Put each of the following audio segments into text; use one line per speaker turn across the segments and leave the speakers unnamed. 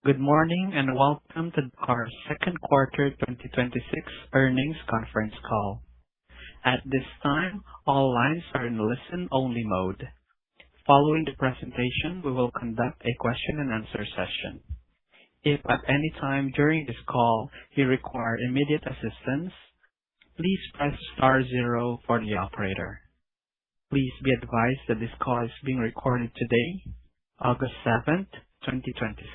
Good morning, and welcome to CAR's second quarter 2026 earnings conference call. At this time, all lines are in listen-only mode. Following the presentation, we will conduct a question-and-answer session. If at any time during this call you require immediate assistance, please press star zero for the operator. Please be advised that this call is being recorded today, August 7th, 2026.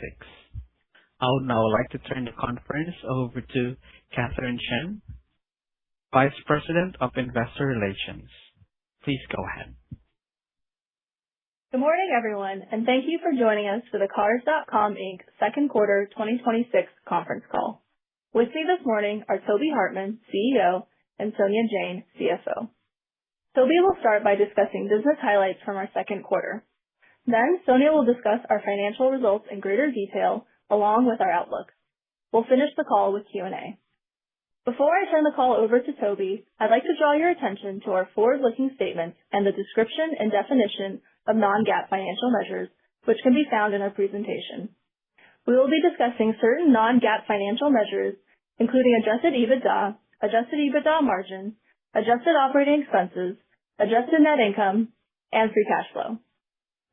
I would now like to turn the conference over to Catherine Chen, Vice President of Investor Relations. Please go ahead.
Good morning, everyone, and thank you for joining us for the Cars.com Inc. second quarter 2026 conference call. With me this morning are Toby Hartman, CEO, and Sonia Jain, CFO. Toby will start by discussing business highlights from our second quarter. Then Sonia will discuss our financial results in greater detail, along with our outlook. We'll finish the call with Q&A. Before I turn the call over to Toby, I'd like to draw your attention to our forward-looking statements and the description and definition of non-GAAP financial measures, which can be found in our presentation. We will be discussing certain non-GAAP financial measures, including adjusted EBITDA margin, adjusted operating expenses, adjusted net income, and free cash flow.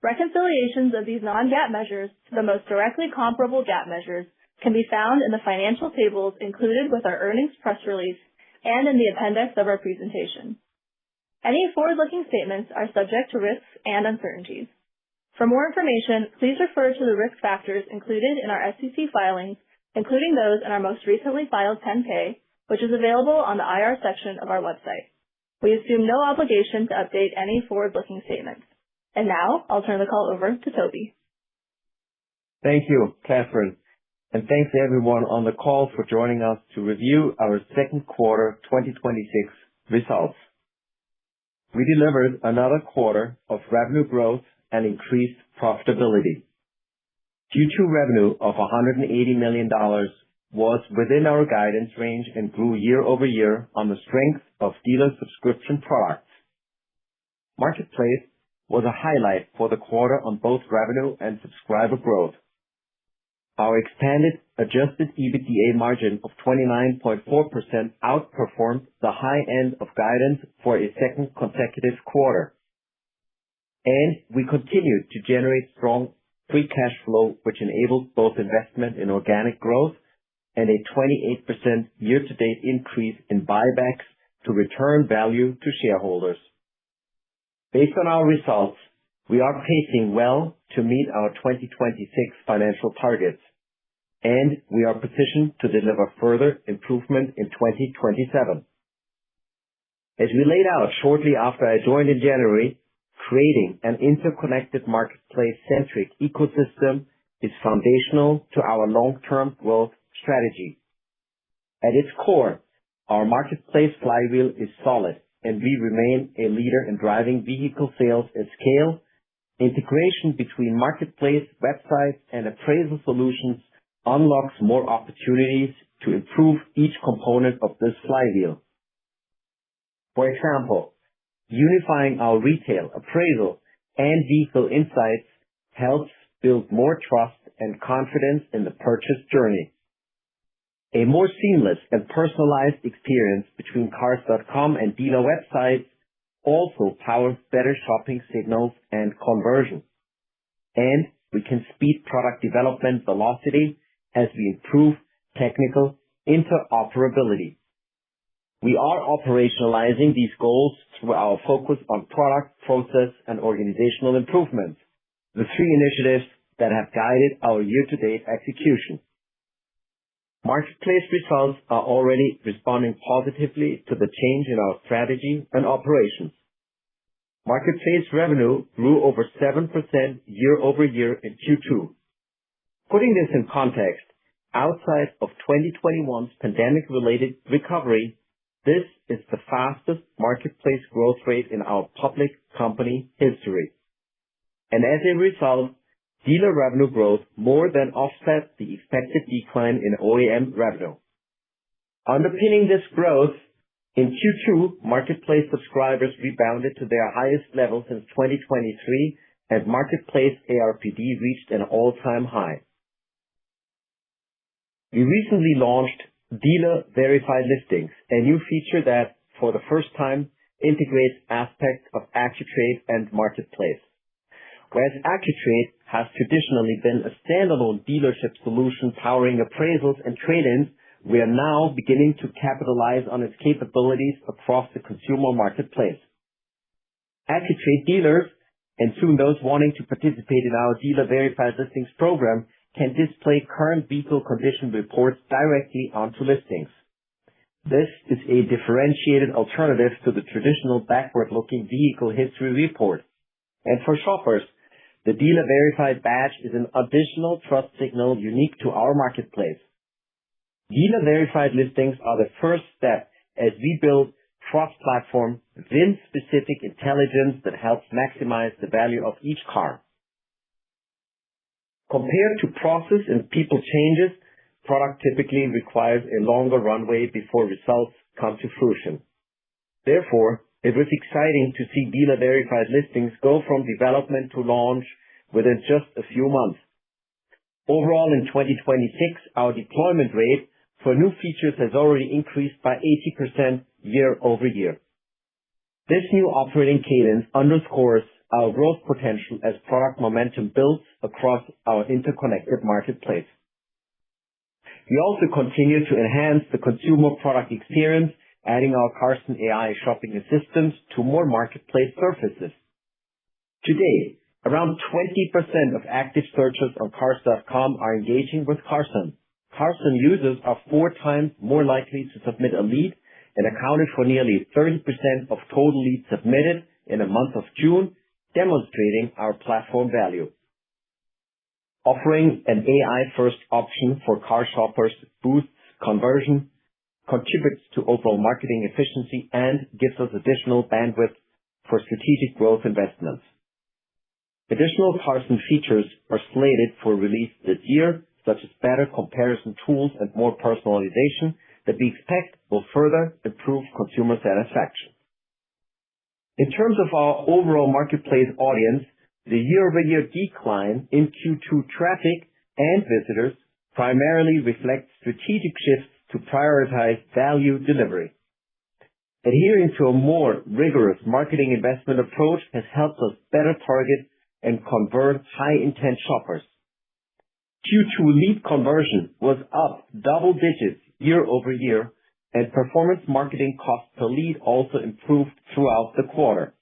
Reconciliations of these non-GAAP measures to the most directly comparable GAAP measures can be found in the financial tables included with our earnings press release and in the appendix of our presentation. Any forward-looking statements are subject to risks and uncertainties. For more information, please refer to the risk factors included in our SEC filings, including those in our most recently filed 10-K, which is available on the IR section of our website. We assume no obligation to update any forward-looking statements. And now, I'll turn the call over to Toby.
Thank you, Catherine, and thanks everyone on the call for joining us to review our second quarter 2026 results. We delivered another quarter of revenue growth and increased profitability. Q2 revenue of $180 million was within our guidance range and grew year-over-year on the strength of dealer subscription products. Marketplace was a highlight for the quarter on both revenue and subscriber growth. Our expanded adjusted EBITDA margin of 29.4% outperformed the high end of guidance for a second consecutive quarter. And we continued to generate strong free cash flow, which enabled both investment in organic growth and a 28% year-to-date increase in buybacks to return value to shareholders. Based on our results, we are pacing well to meet our 2026 financial targets, and we are positioned to deliver further improvement in 2027. As we laid out shortly after I joined in January, creating an interconnected marketplace-centric ecosystem is foundational to our long-term growth strategy. At its core, our marketplace flywheel is solid, and we remain a leader in driving vehicle sales at scale. Integration between marketplace, websites, and appraisal solutions unlocks more opportunities to improve each component of this flywheel. For example, unifying our retail, appraisal, and vehicle insights helps build more trust and confidence in the purchase journey. A more seamless and personalized experience between Cars.com and dealer websites also powers better shopping signals and conversion. And we can speed product development velocity as we improve technical interoperability. We are operationalizing these goals through our focus on product, process, and organizational improvements, the three initiatives that have guided our year-to-date execution. Marketplace results are already responding positively to the change in our strategy and operations. Marketplace revenue grew over 7% year-over-year in Q2. Putting this in context, outside of 2021's pandemic-related recovery, this is the fastest marketplace growth rate in our public company history. And as a result, dealer revenue growth more than offset the expected decline in OEM revenue. Underpinning this growth, in Q2, marketplace subscribers rebounded to their highest level since 2023, and marketplace ARPD reached an all-time high. We recently launched Dealer Verified Listings, a new feature that, for the first time, integrates aspects of AccuTrade and Marketplace. Whereas AccuTrade has traditionally been a standalone dealership solution powering appraisals and trade-ins, we are now beginning to capitalize on its capabilities across the consumer marketplace. AccuTrade dealers, and soon those wanting to participate in our Dealer Verified Listings program, can display current vehicle condition reports directly onto listings. This is a differentiated alternative to the traditional backward-looking vehicle history report. And for shoppers, the Dealer Verified badge is an additional trust signal unique to our marketplace. Dealer Verified Listings are the first step as we build cross-platform, VIN-specific intelligence that helps maximize the value of each car. Compared to process and people changes, product typically requires a longer runway before results come to fruition. Therefore, it was exciting to see Dealer Verified Listings go from development to launch within just a few months. Overall, in 2026, our deployment rate for new features has already increased by 80% year over year. This new operating cadence underscores our growth potential as product momentum builds across our interconnected marketplace. We also continue to enhance the consumer product experience, adding our Carson AI shopping assistant to more marketplace surfaces. Today, around 20% of active searchers on Cars.com are engaging with Carson. Carson users are 4 times more likely to submit a lead and accounted for nearly 30% of total leads submitted in the month of June, demonstrating our platform value. Offering an AI-first option for car shoppers boosts conversion, contributes to overall marketing efficiency, and gives us additional bandwidth for strategic growth investments. Additional Carson features are slated for release this year, such as better comparison tools and more personalization that we expect will further improve consumer satisfaction. In terms of our overall marketplace audience, the year-over-year decline in Q2 traffic and visitors primarily reflects strategic shifts to prioritize value delivery. Adhering to a more rigorous marketing investment approach has helped us better target and convert high-intent shoppers. Q2 lead conversion was up double digits year over year, and performance marketing cost per lead also improved throughout the quarter.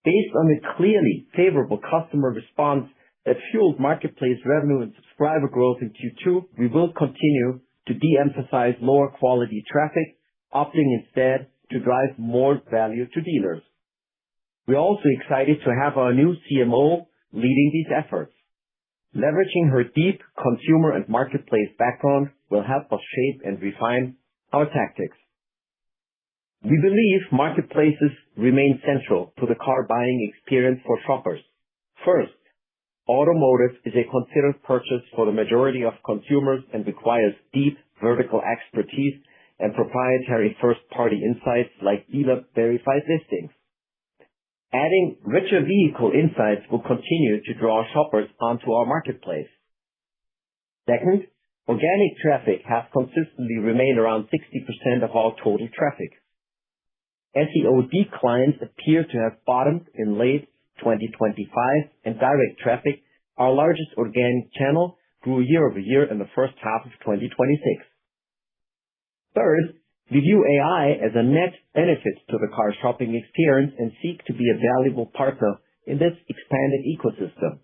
Based on the clearly favorable customer response that fueled marketplace revenue and subscriber growth in Q2, we will continue to de-emphasize lower quality traffic, opting instead to drive more value to dealers. We're also excited to have our new CMO leading these efforts. Leveraging her deep consumer and marketplace background will help us shape and refine our tactics. We believe marketplaces remain central to the car buying experience for shoppers. First, automotive is a considered purchase for the majority of consumers and requires deep vertical expertise and proprietary first-party insights like Dealer Verified Listings. Adding richer vehicle insights will continue to draw shoppers onto our marketplace. Second, organic traffic has consistently remained around 60% of our total traffic. SEO declines appear to have bottomed in late 2025, and direct traffic, our largest organic channel, grew year over year in the first half of 2026. Third, we view AI as a net benefit to the car shopping experience and seek to be a valuable partner in this expanded ecosystem.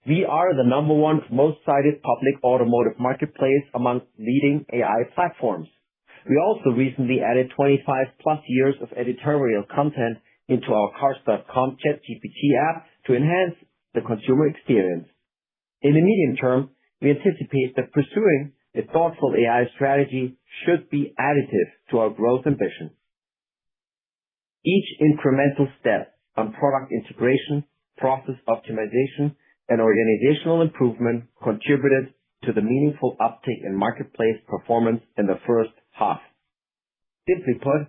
We are the number 1 most cited public automotive marketplace among leading AI platforms. We also recently added 25 plus years of editorial content into our Cars.com ChatGPT app to enhance the consumer experience. In the medium term, we anticipate that pursuing a thoughtful AI strategy should be additive to our growth ambition. Each incremental step on product integration, process optimization, and organizational improvement contributed to the meaningful uptick in marketplace performance in the first half. Simply put,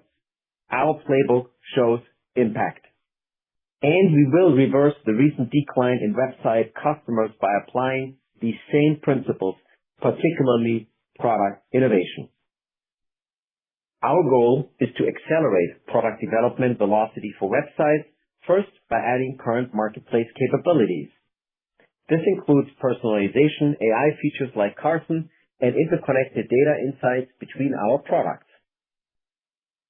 our playbook shows impact. And we will reverse the recent decline in website customers by applying these same principles particularly product innovation. Our goal is to accelerate product development velocity for websites, first by adding current marketplace capabilities. This includes personalization, AI features like Carson, and interconnected data insights between our products.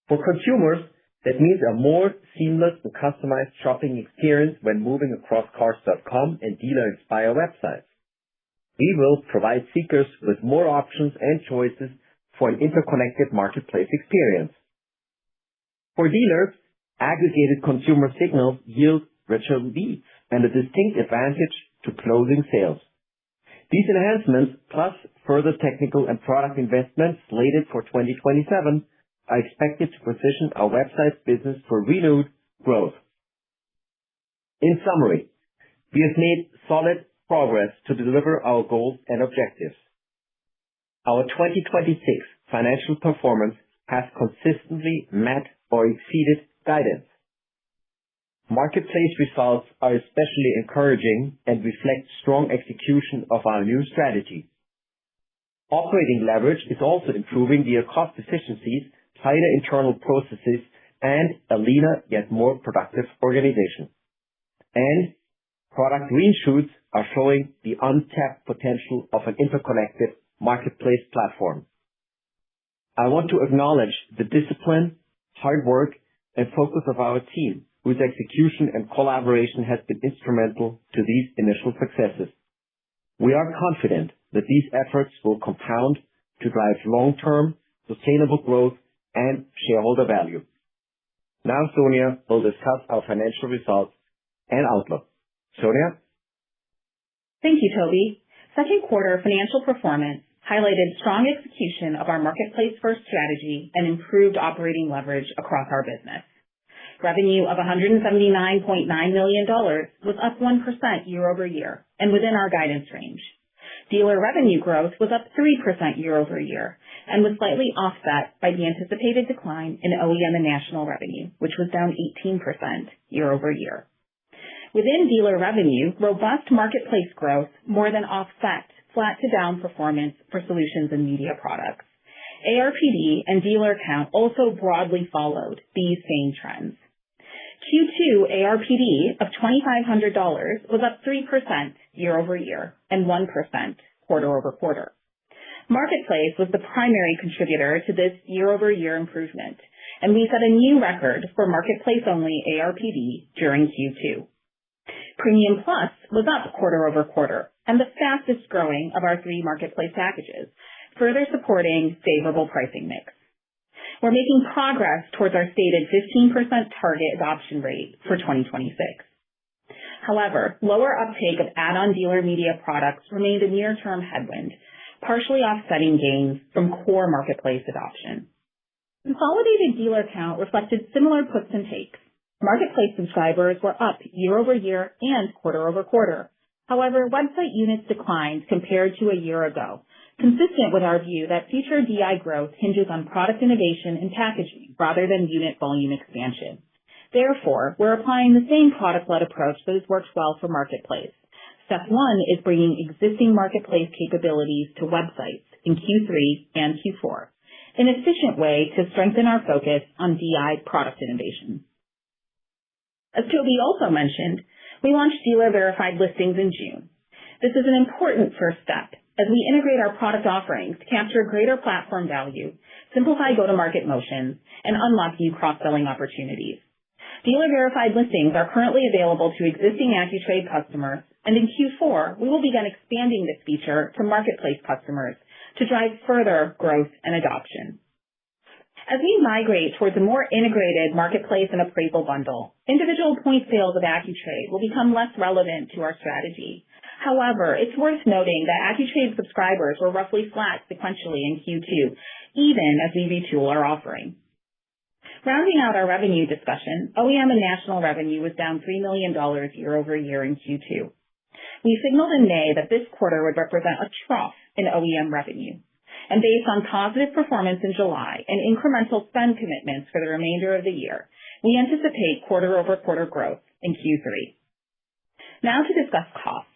For consumers, that means a more seamless and customized shopping experience when moving across Cars.com and dealer-inspired websites. We will provide seekers with more options and choices for an interconnected marketplace experience. For dealers, aggregated consumer signals yield richer leads and a distinct advantage to closing sales. These enhancements, plus further technical and product investments slated for 2027, are expected to position our website business for renewed growth. In summary, we have made solid progress to deliver our goals and objectives. Our 2026 financial performance has consistently met or exceeded guidance. Marketplace results are especially encouraging and reflect strong execution of our new strategy. Operating leverage is also improving via cost efficiencies, tighter internal processes, and a leaner yet more productive organization. And product green shoots are showing the untapped potential of an interconnected marketplace platform. I want to acknowledge the discipline, hard work, and focus of our team, whose execution and collaboration has been instrumental to these initial successes. We are confident that these efforts will compound to drive long-term, sustainable growth and shareholder value. Now Sonia will discuss our financial results and outlook. Sonia?
Thank you, Toby. Second quarter financial performance highlighted strong execution of our marketplace-first strategy and improved operating leverage across our business. Revenue of $179.9 million was up 1% year-over-year and within our guidance range. Dealer revenue growth was up 3% year-over-year and was slightly offset by the anticipated decline in OEM and national revenue, which was down 18% year-over-year. Within dealer revenue, robust marketplace growth more than offset flat to down performance for solutions and media products. ARPD and dealer count also broadly followed these same trends. Q2 ARPD of $2,500 was up 3% year-over-year and 1% quarter-over-quarter. Marketplace was the primary contributor to this year-over-year improvement, and we set a new record for marketplace-only ARPD during Q2. Premium Plus was up quarter-over-quarter and the fastest growing of our three marketplace packages, further supporting favorable pricing mix. We're making progress towards our stated 15% target adoption rate for 2026. However, lower uptake of add-on dealer media products remained a near-term headwind, partially offsetting gains from core marketplace adoption. Consolidated dealer count reflected similar puts and takes. Marketplace subscribers were up year-over-year and quarter-over-quarter. However, website units declined compared to a year ago, consistent with our view that future DI growth hinges on product innovation and packaging rather than unit volume expansion. Therefore, we're applying the same product-led approach that has worked well for Marketplace. Step 1 is bringing existing Marketplace capabilities to websites in Q3 and Q4, an efficient way to strengthen our focus on DI product innovation. As Toby also mentioned, we launched dealer-verified listings in June. This is an important first step as we integrate our product offerings to capture greater platform value, simplify go-to-market motions, and unlock new cross-selling opportunities. Dealer-verified listings are currently available to existing AccuTrade customers, and in Q4, we will begin expanding this feature to marketplace customers to drive further growth and adoption. As we migrate towards a more integrated marketplace and appraisal bundle, individual point sales of AccuTrade will become less relevant to our strategy. However, it's worth noting that AccuTrade subscribers were roughly flat sequentially in Q2, even as we retool our offering. Rounding out our revenue discussion, OEM and national revenue was down $3 million year-over-year in Q2. We signaled in May that this quarter would represent a trough in OEM revenue. And based on positive performance in July and incremental spend commitments for the remainder of the year, we anticipate quarter-over-quarter growth in Q3. Now to discuss cost.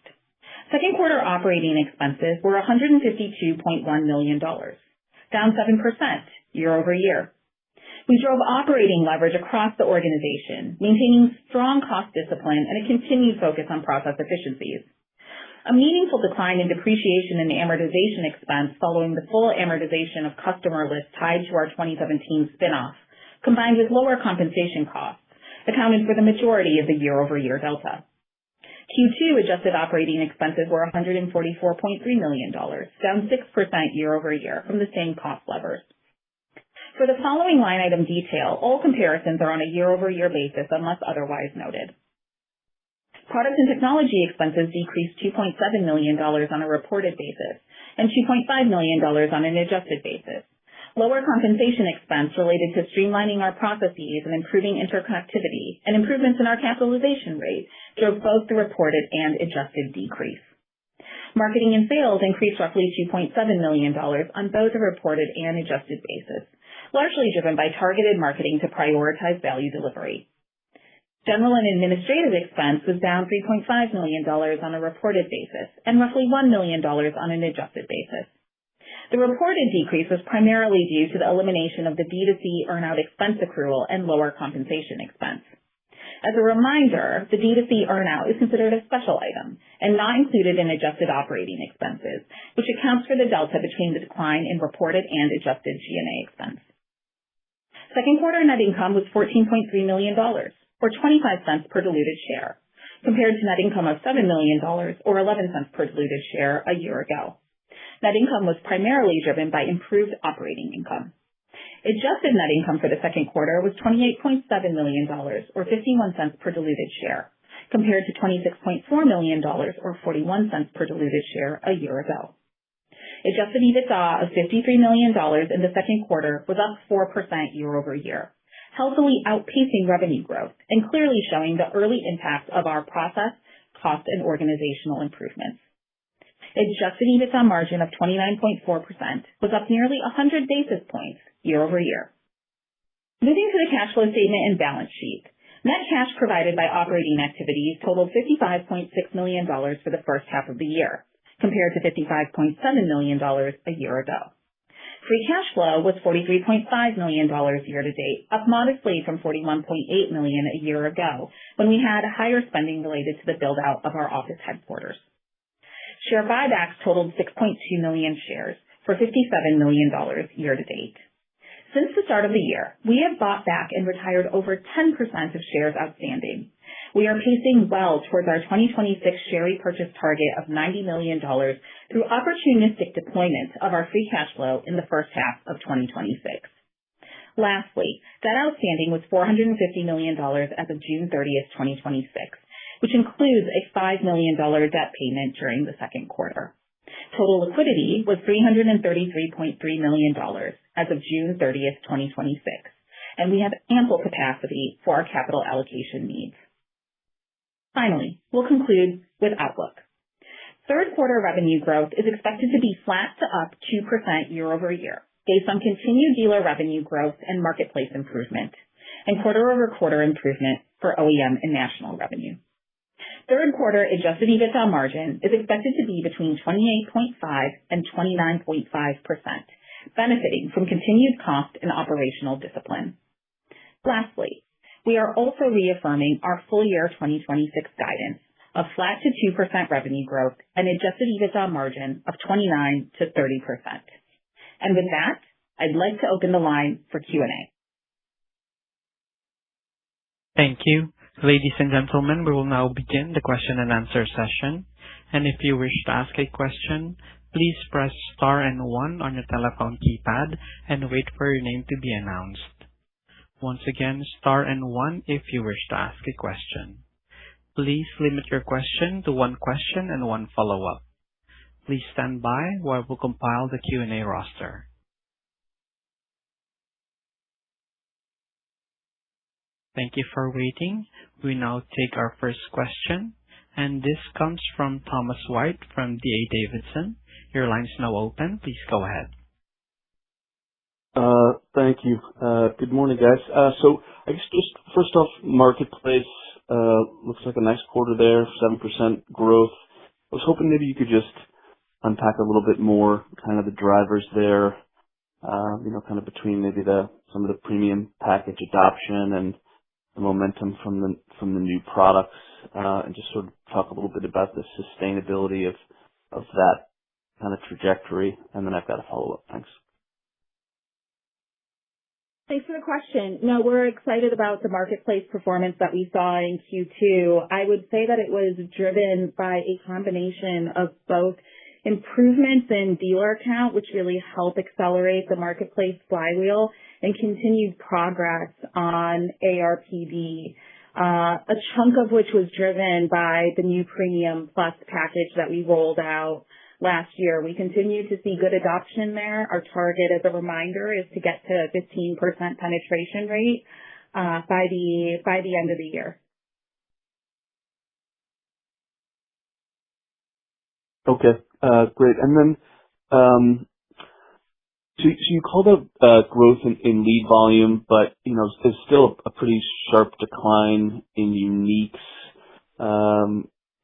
Second quarter operating expenses were $152.1 million, down 7% year-over-year. We drove operating leverage across the organization, maintaining strong cost discipline and a continued focus on process efficiencies. A meaningful decline in depreciation and amortization expense following the full amortization of customer lists tied to our 2017 spinoff, combined with lower compensation costs, accounted for the majority of the year-over-year delta. Q2 adjusted operating expenses were $144.3 million, down 6% year-over-year from the same cost levers. For the following line item detail, all comparisons are on a year-over-year basis unless otherwise noted. Product and technology expenses decreased $2.7 million on a reported basis and $2.5 million on an adjusted basis. Lower compensation expense related to streamlining our processes and improving interconnectivity and improvements in our capitalization rate drove both the reported and adjusted decrease. Marketing and sales increased roughly $2.7 million on both a reported and adjusted basis, largely driven by targeted marketing to prioritize value delivery. General and administrative expense was down $3.5 million on a reported basis and roughly $1 million on an adjusted basis. The reported decrease was primarily due to the elimination of the D2C earnout expense accrual and lower compensation expense. As a reminder, the D2C earnout is considered a special item and not included in adjusted operating expenses, which accounts for the delta between the decline in reported and adjusted G&A expense. Second quarter net income was $14.3 million, or 25 cents per diluted share, compared to net income of $7 million, or 11 cents per diluted share a year ago. Net income was primarily driven by improved operating income. Adjusted net income for the second quarter was $28.7 million, or 51 cents per diluted share, compared to $26.4 million, or 41 cents per diluted share a year ago. Adjusted EBITDA of $53 million in the second quarter was up 4% year-over-year, healthily outpacing revenue growth and clearly showing the early impact of our process, cost, and organizational improvements. Adjusted EBITDA margin of 29.4% was up nearly 100 basis points year-over-year. Moving to the cash flow statement and balance sheet. Net cash provided by operating activities totaled $55.6 million for the first half of the year, compared to $55.7 million a year ago. Free cash flow was $43.5 million year-to-date, up modestly from $41.8 million a year ago, when we had higher spending related to the build-out of our office headquarters. Share buybacks totaled 6.2 million shares for $57 million year-to-date. Since the start of the year, we have bought back and retired over 10% of shares outstanding. We are pacing well towards our 2026 share repurchase target of $90 million through opportunistic deployment of our free cash flow in the first half of 2026. Lastly, debt outstanding was $450 million as of June 30th, 2026, which includes a $5 million debt payment during the second quarter. Total liquidity was $333.3 million as of June 30th, 2026, and we have ample capacity for our capital allocation needs. Finally, we'll conclude with outlook. Third quarter revenue growth is expected to be flat to up 2% year-over-year, based on continued dealer revenue growth and marketplace improvement, and quarter-over-quarter improvement for OEM and national revenue. Third quarter adjusted EBITDA margin is expected to be between 28.5% and 29.5%, benefiting from continued cost and operational discipline. Lastly, we are also reaffirming our full year 2026 guidance of flat to 2% revenue growth and adjusted EBITDA margin of 29 to 30%. And with that, I'd like to open the line for Q&A.
Thank you. Ladies and gentlemen, we will now begin the question and answer session. And if you wish to ask a question, please press star and 1 on your telephone keypad and wait for your name to be announced. Once again, star and 1 if you wish to ask a question. Please limit your question to 1 question and 1 follow-up. Please stand by while we compile the Q&A roster. Thank you for waiting. We now take our first question, and this comes from Thomas White from D.A. Davidson. Your line is now open. Please go ahead.
Thank you. Good morning, guys. So I guess just first off, marketplace looks like a nice quarter there, 7% growth. was hoping maybe you could just unpack a little bit more kind of the drivers there, kind of between maybe some of the premium package adoption and the momentum from the new products, and just sort of talk a little bit about the sustainability of that kind of trajectory. And then I've got a follow-up. Thanks.
Thanks for the question. No, we're excited about the marketplace performance that we saw in Q2. I would say that it was driven by a combination of both improvements in dealer count, which really help accelerate the marketplace flywheel, and continued progress on ARPD, a chunk of which was driven by the new Premium Plus package that we rolled out last year. We continue to see good adoption there. Our target, as a reminder, is to get to a 15% penetration rate by the end of the year.
Okay, great. And then, so you called out growth in lead volume, but there's still a pretty sharp decline in uniques.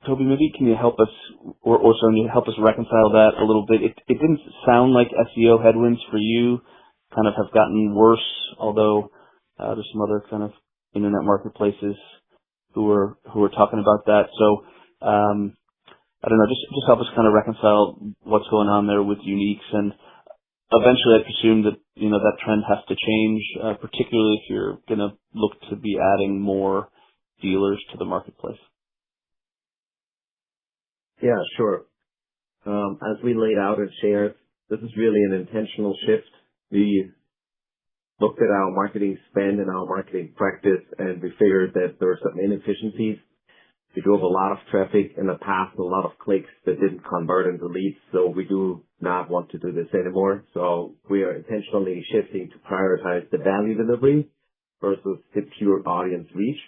Toby, maybe can you help us, or Sonia, help us reconcile that a little bit? It didn't sound like SEO headwinds for you kind of have gotten worse, although there's some other kind of internet marketplaces who are talking about that. So I don't know, just help us kind of reconcile what's going on there with uniques, and eventually I presume that that trend has to change, particularly if you're going to look to be adding more dealers to the marketplace.
Yeah, sure. As we laid out and shared, this is really an intentional shift. We looked at our marketing spend and our marketing practice, and we figured that there were some inefficiencies. We drove a lot of traffic in the past, a lot of clicks that didn't convert into leads, so we do not want to do this anymore. So we are intentionally shifting to prioritize the value delivery versus the pure audience reach.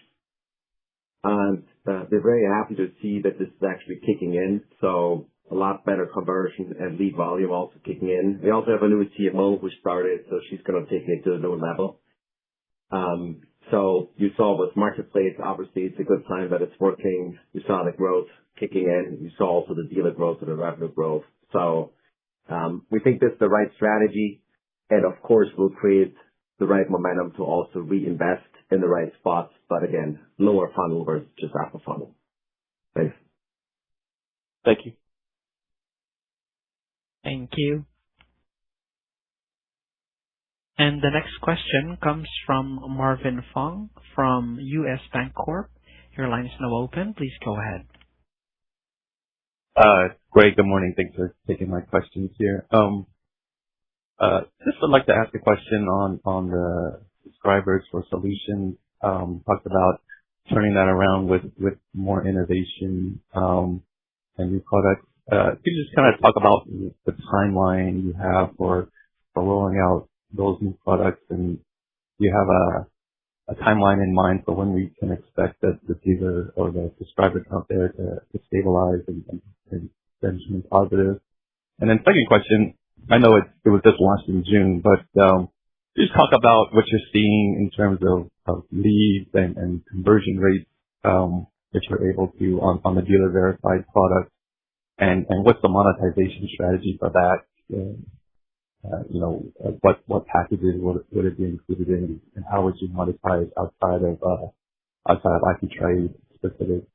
And we're very happy to see that this is actually kicking in. So a lot better conversion and lead volume also kicking in. We also have a new CMO who started, so she's going to take it to a new level. So you saw with Marketplace, obviously it's a good sign that it's working. You saw the growth kicking in. You saw also the dealer growth and the revenue growth. So we think this is the right strategy. And of course, we'll create the right momentum to also reinvest in the right spots. But again, lower funnel versus just upper funnel. Thanks.
Thank you.
Thank you. And the next question comes from Marvin Fong from U.S. Bancorp. Your line is now open. Please go ahead.
Great. Good morning. Thanks for taking my questions here. Just would like to ask a question on the subscribers for solutions. Talked about turning that around with more innovation and new products. Could you just kind of talk about the timeline you have for rolling out those new products, and do you have a timeline in mind for when we can expect that the dealer or the subscribers out there to stabilize and turn positive? And then second question, I know it was just launched in June, but just talk about what you're seeing in terms of leads and conversion rates that you're able to on the dealer verified product, and what's the monetization strategy for that? What packages would it be included in, and how would you monetize outside of IQ specific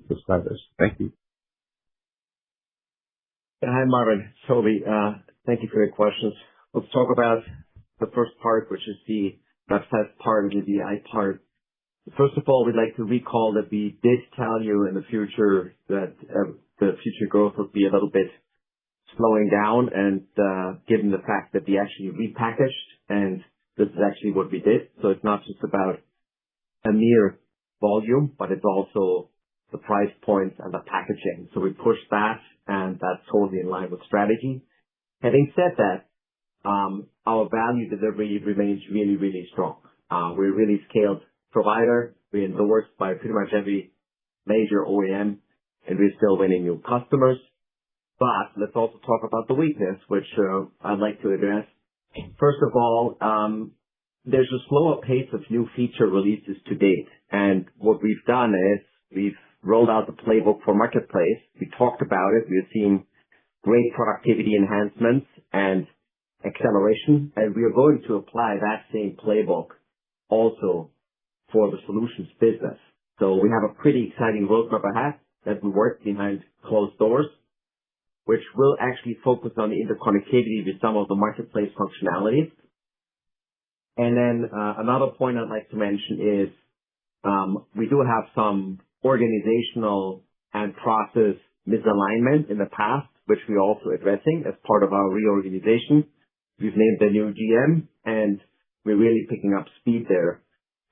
subscribers? Thank you.
Hi, Marvin. Toby. Thank you for your questions. Let's talk about the first part, which is the website part and the DI part. First of all, we'd like to recall that we did tell you in the future that the future growth would be a little bit slowing down, and given the fact that we actually repackaged, and this is actually what we did. So it's not just about a mere volume, but it's also the price points and the packaging. So we pushed that, and that's totally in line with strategy. Having said that, our value delivery remains really, really strong. We're a really scaled provider. We're endorsed by pretty much every major OEM, and we're still winning new customers. But let's also talk about the weakness, which I'd like to address. First of all, there's a slower pace of new feature releases to date. And what we've done is we've rolled out the playbook for Marketplace. We talked about it. We're seeing great productivity enhancements and acceleration, and we are going to apply that same playbook also for the solutions business. So we have a pretty exciting roadmap ahead that we work behind closed doors, which will actually focus on the interconnectivity with some of the Marketplace functionalities. And then another point I'd like to mention is we do have some organizational and process misalignment in the past, which we're also addressing as part of our reorganization. We've named a new GM, and we're really picking up speed there.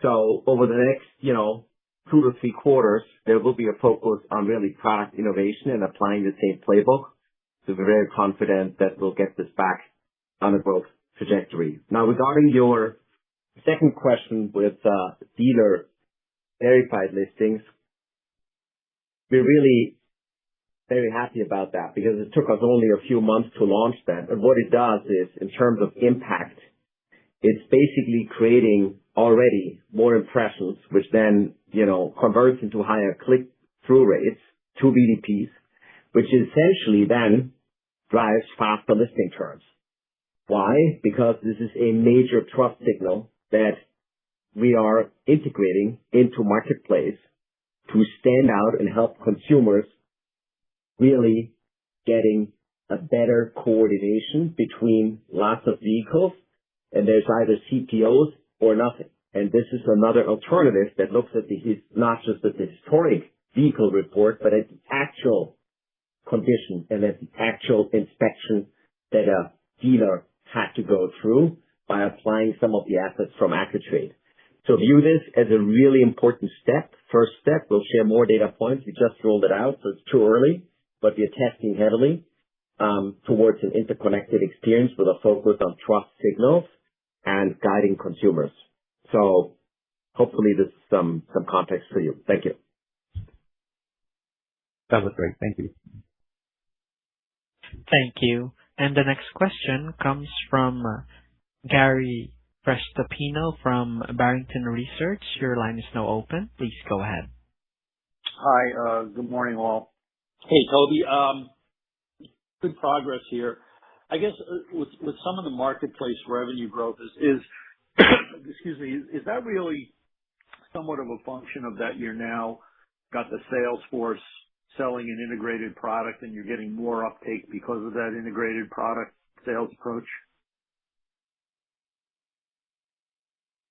So over the next, 2 to 3 quarters, there will be a focus on really product innovation and applying the same playbook. So we're very confident that we'll get this back on a growth trajectory. Now, regarding your second question with dealer verified listings, we're really very happy about that because it took us only a few months to launch that. And what it does is, in terms of impact, it's basically creating already more impressions, which then, converts into higher click-through rates to BDPs, which essentially then drives faster listing turns. Why? Because this is a major trust signal that we are integrating into Marketplace to stand out and help consumers really getting a better coordination between lots of vehicles, and there's either CPOs or nothing. And this is another alternative that looks at not just at the historic vehicle report, but at the actual condition and at the actual inspection that a dealer had to go through by applying some of the assets from AccuTrade. So view this as a really important step. First step, we'll share more data points. We just rolled it out, so it's too early, but we're testing heavily towards an interconnected experience with a focus on trust signals and guiding consumers. So hopefully this is some context for you. Thank you.
That was great. Thank you.
Thank you. And the next question comes from Gary Prestopino from Barrington Research. Your line is now open. Please go ahead.
Hi. Good morning, all. Hey, Toby. Good progress here. I guess with some of the Marketplace revenue growth is excuse me, is that really somewhat of a function of that you're now got the sales force selling an integrated product and you're getting more uptake because of that integrated product sales approach?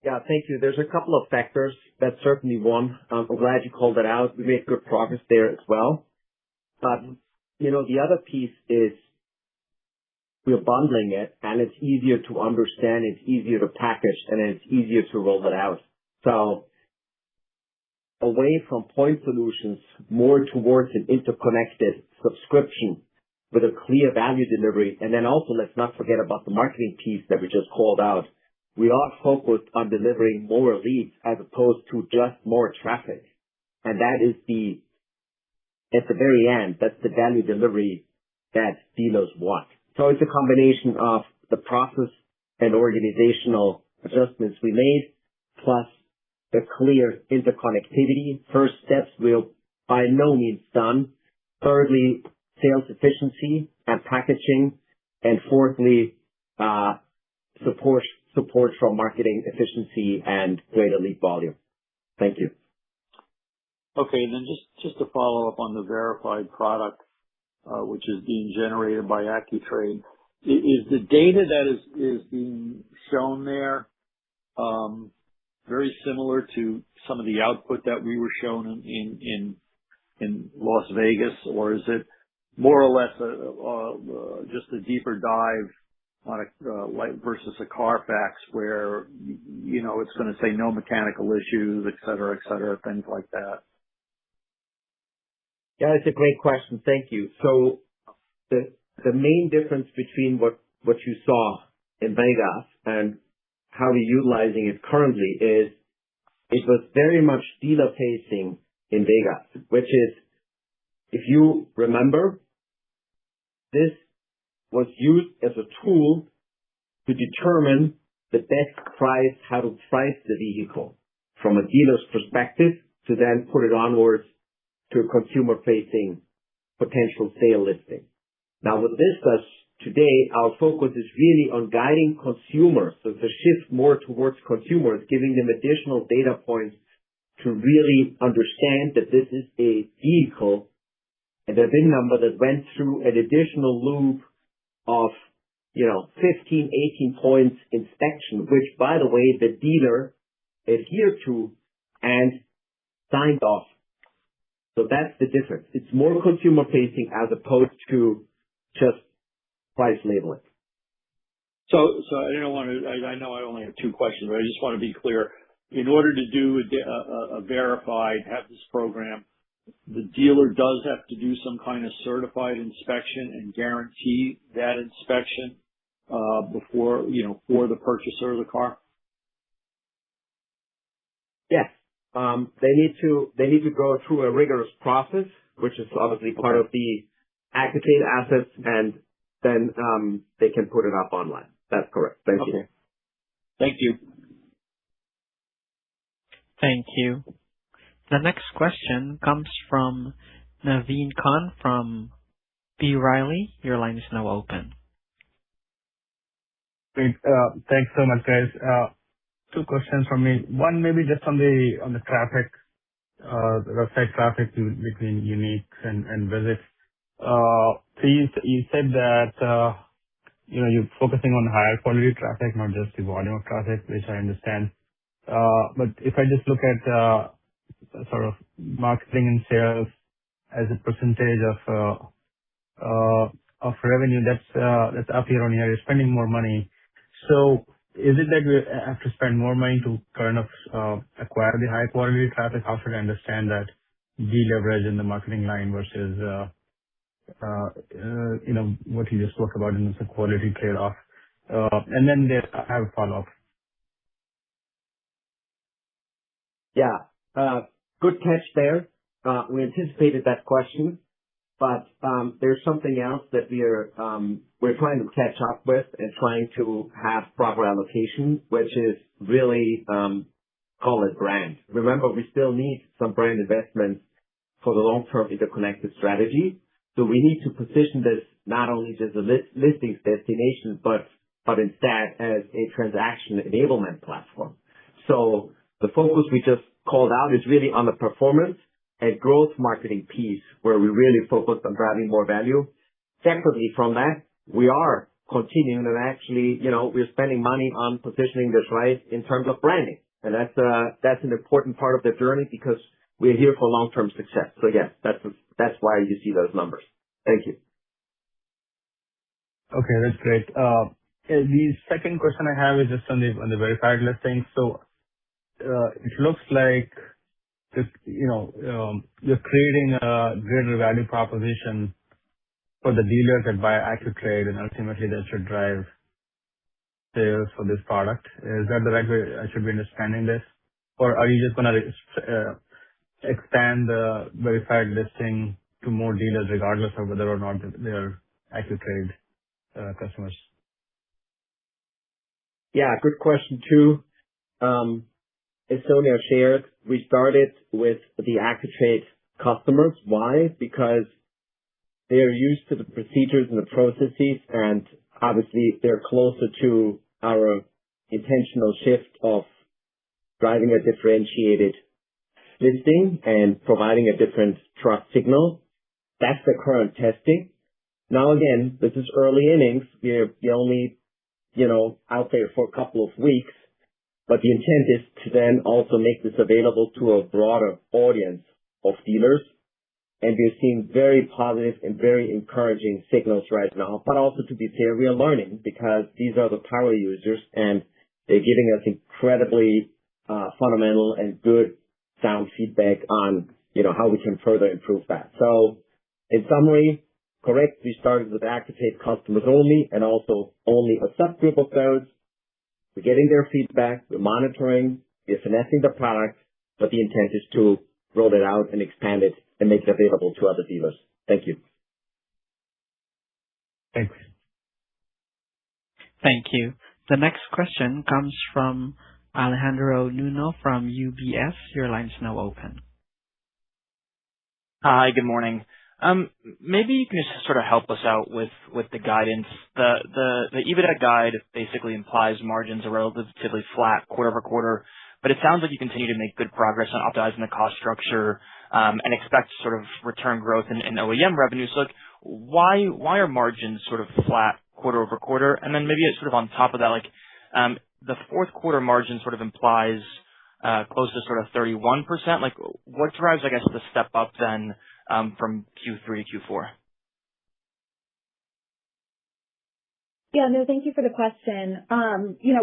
Yeah, thank you. There's a couple of factors. That's certainly one. I'm glad you called it out. We made good progress there as well. But, the other piece is we're bundling it, and it's easier to understand, it's easier to package, and it's easier to roll it out. So away from point solutions, more towards an interconnected subscription with a clear value delivery. And then also, let's not forget about the marketing piece that we just called out. We are focused on delivering more leads as opposed to just more traffic. And that is at the very end, that's the value delivery that dealers want. So it's a combination of the process and organizational adjustments we made, plus the clear interconnectivity. First steps will by no means done. Thirdly, sales efficiency and packaging. And fourthly, support from marketing efficiency and greater lead volume. Thank you.
Okay, and then just to follow up on the verified product, which is being generated by AccuTrade, is the data that is being shown there very similar to some of the output that we were shown in Las Vegas, or is it more or less just a deeper dive on a versus a Carfax where it's going to say no mechanical issues, et cetera, things like that?
Yeah, it's a great question. Thank you. So the main difference between what you saw in Vegas and how we're utilizing it currently is it was very much dealer facing in Vegas, which is, if you remember, this was used as a tool to determine the best price, how to price the vehicle from a dealer's perspective to then put it onwards to a consumer-facing potential sale listing. Now, with this today, our focus is really on guiding consumers. So the shift more towards consumers, giving them additional data points to really understand that this is a vehicle and a VIN number that went through an additional loop of 15, 18 points inspection, which, by the way, the dealer adhered to and signed off. So that's the difference. It's more consumer facing as opposed to just price labeling.
So I don't want to. I know I only have two questions, but I just want to be clear. In order to do a verified, have this program, the dealer does have to do some kind of certified inspection and guarantee that inspection before for the purchaser of the car.
Yes. They need to go through a rigorous process, which is obviously part of the Activate assets, and then they can put it up online. That's correct. Thank you.
Thank you.
Thank you. The next question comes from Naveen Khan from B. Riley. Your line is now open.
Great. Thanks so much, guys. Two questions from me. One, maybe just on the traffic, the website traffic between uniques and visits. So you said that you're focusing on higher quality traffic, not just the volume of traffic, which I understand. But if I just look at sort of marketing and sales as a percentage of revenue, that's up year on year. You're spending more money. So is it that we have to spend more money to kind of acquire the high quality traffic? How should I understand that deleverage in the marketing line versus what you just spoke about in terms of quality trade-off? And then I have a follow-up.
Yeah. Good catch there. We anticipated that question, but there's something else that we're trying to catch up with and trying to have proper allocation, which is really call it brand. Remember, we still need some brand investments for the long-term interconnected strategy. So we need to position this not only just a listings destination, but instead as a transaction enablement platform. So the focus we just called out is really on the performance and growth marketing piece, where we really focus on driving more value. Separately from that, we are continuing and actually, we're spending money on positioning this right in terms of branding. And that's an important part of the journey because we're here for long-term success. So yes, that's why you see those numbers. Thank you.
Okay, that's great. The second question I have is just on the verified listing. So it looks like you're creating a greater value proposition for the dealers that buy AccuTrade, and ultimately that should drive sales for this product. Is that the right way I should be understanding this? Or are you just going to expand the verified listing to more dealers regardless of whether or not they're AccuTrade customers?
Yeah, good question too. As Sonia shared, we started with the AccuTrade customers. Why? Because they're used to the procedures and the processes, and obviously they're closer to our intentional shift of driving a differentiated listing and providing a different trust signal. That's the current testing. Now again, this is early innings. We're only, out there for a couple of weeks. But the intent is to then also make this available to a broader audience of dealers. And we're seeing very positive and very encouraging signals right now. But also to be fair, we are learning because these are the power users and they're giving us incredibly fundamental and good sound feedback on, how we can further improve that. So in summary, correct, we started with AccuTrade customers only and also only a subgroup of those. We're getting their feedback, we're monitoring, we're finessing the product, but the intent is to roll it out and expand it and make it available to other dealers. Thank you.
Thanks.
Thank you. The next question comes from Alejandro Nuno from UBS. Your line is now open.
Hi, good morning. Maybe you can just sort of help us out with the guidance. The EBITDA guide basically implies margins are relatively flat quarter-over-quarter, but it sounds like you continue to make good progress on optimizing the cost structure, and expect sort of return growth in OEM revenue. Like, why are margins sort of flat quarter-over-quarter? And then maybe sort of on top of that, like, the fourth quarter margin sort of implies close to sort of 31%. Like, what drives, I guess, the step up then from Q3 to Q4?
Yeah, no, thank you for the question.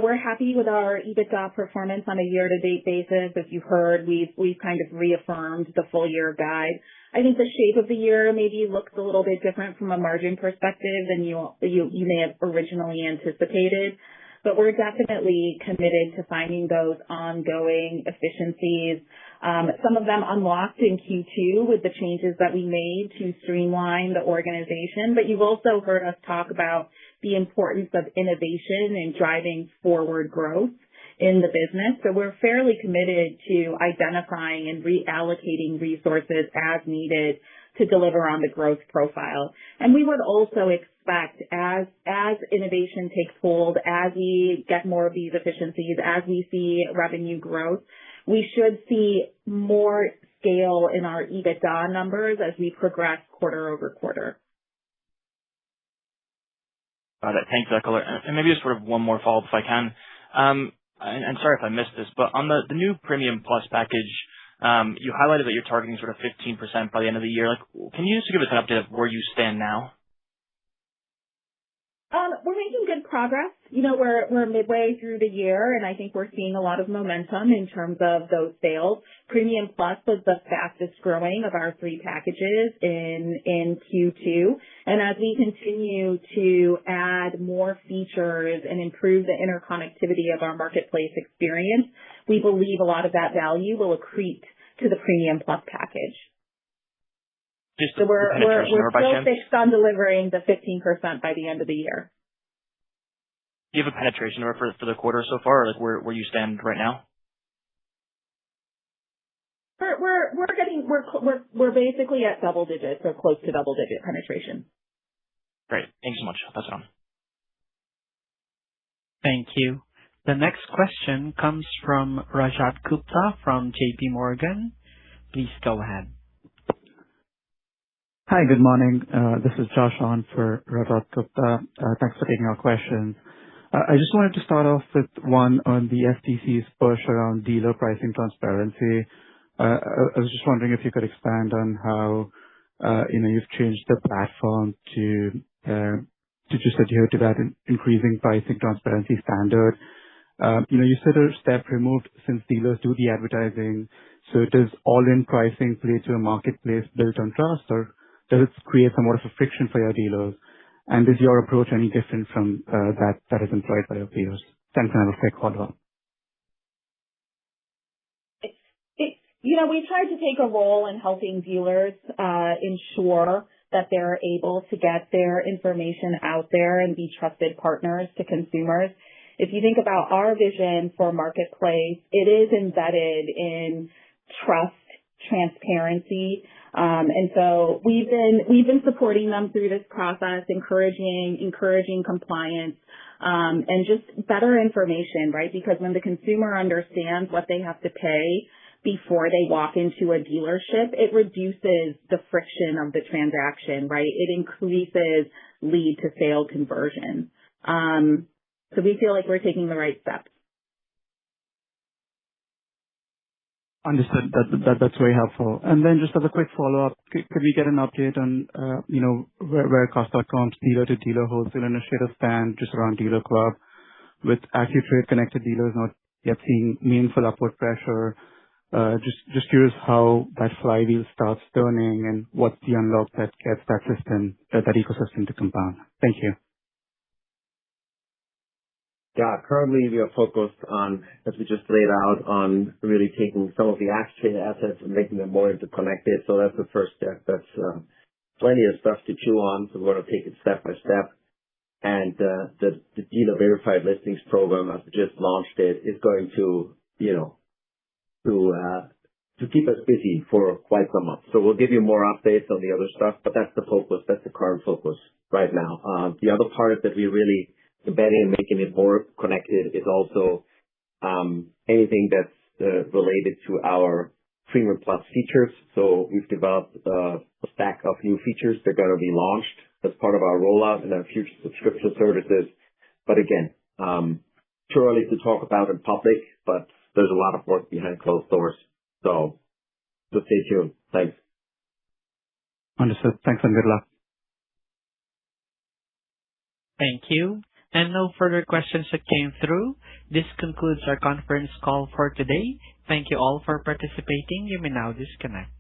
We're happy with our EBITDA performance on a year-to-date basis. As you've heard, we've kind of reaffirmed the full year guide. I think the shape of the year maybe looks a little bit different from a margin perspective than you may have originally anticipated. But we're definitely committed to finding those ongoing efficiencies. Some of them unlocked in Q2 with the changes that we made to streamline the organization. But you've also heard us talk about the importance of innovation and driving forward growth in the business. So we're fairly committed to identifying and reallocating resources as needed to deliver on the growth profile. And we would also expect as innovation takes hold, as we get more of these efficiencies, as we see revenue growth, we should see more scale in our EBITDA numbers as we progress quarter-over-quarter.
Got it. Thanks for that color. And maybe just sort of one more follow-up if I can. And sorry if I missed this, but on the new Premium Plus package, you highlighted that you're targeting sort of 15% by the end of the year. Like, can you just give us an update of where you stand now?
We're making good progress. We're midway through the year, and I think we're seeing a lot of momentum in terms of those sales. Premium Plus was the fastest growing of our 3 packages in Q2. And as we continue to add more features and improve the interconnectivity of our marketplace experience, we believe a lot of that value will accrete to the Premium Plus package. So we're still fixed on delivering the 15% by the end of the year.
Do you have a penetration number for the quarter so far, or like where you stand right now?
We're basically at double digits or close to double digit penetration.
Great. Thanks so much. I'll pass it on.
Thank you. The next question comes from Rajat Gupta from JP Morgan. Please go ahead.
Hi, good morning. This is Josh on for Rajat Gupta. Thanks for taking our questions. I just wanted to start off with one on the FTC's push around dealer pricing transparency. I was just wondering if you could expand on how you've changed the platform to just adhere to that increasing pricing transparency standard. You said a step removed since dealers do the advertising. So does all-in pricing play to a marketplace built on trust, or does it create somewhat of a friction for your dealers? And is your approach any different from that is employed by your peers? Thanks, and I have a quick follow-up.
We tried to take a role in helping dealers ensure that they're able to get their information out there and be trusted partners to consumers. If you think about our vision for Marketplace, it is embedded in trust, transparency. And so we've been supporting them through this process, encouraging compliance, and just better information, right? Because when the consumer understands what they have to pay before they walk into a dealership, it reduces the friction of the transaction, right? It increases lead to sale conversion. So we feel like we're taking the right steps.
Understood. That's very helpful. And then just as a quick follow-up, could we get an update on, where Cars.com's dealer-to-dealer wholesale initiative stand just around Dealer Club, with AccuTrade connected dealers not yet seeing meaningful upward pressure? Just curious how that flywheel starts turning and what's the unlock that gets that ecosystem to compound. Thank you.
Yeah, currently we are focused on, as we just laid out, on really taking some of the AccuTrade assets and making them more interconnected. So that's the first step. That's plenty of stuff to chew on. So we're going to take it step by step. And the Dealer Verified Listings program, as we just launched it, is going to to keep us busy for quite some months. So we'll give you more updates on the other stuff, but that's the focus. That's the current focus right now. The other part that we're really embedding and making it more connected is also anything that's related to our Premium Plus features. So we've developed a stack of new features that are going to be launched as part of our rollout and our future subscription services. But again, too early to talk about in public, but there's a lot of work behind closed doors. So stay tuned. Thanks.
Understood. Thanks and good luck.
Thank you. And no further questions that came through. This concludes our conference call for today. Thank you all for participating. You may now disconnect.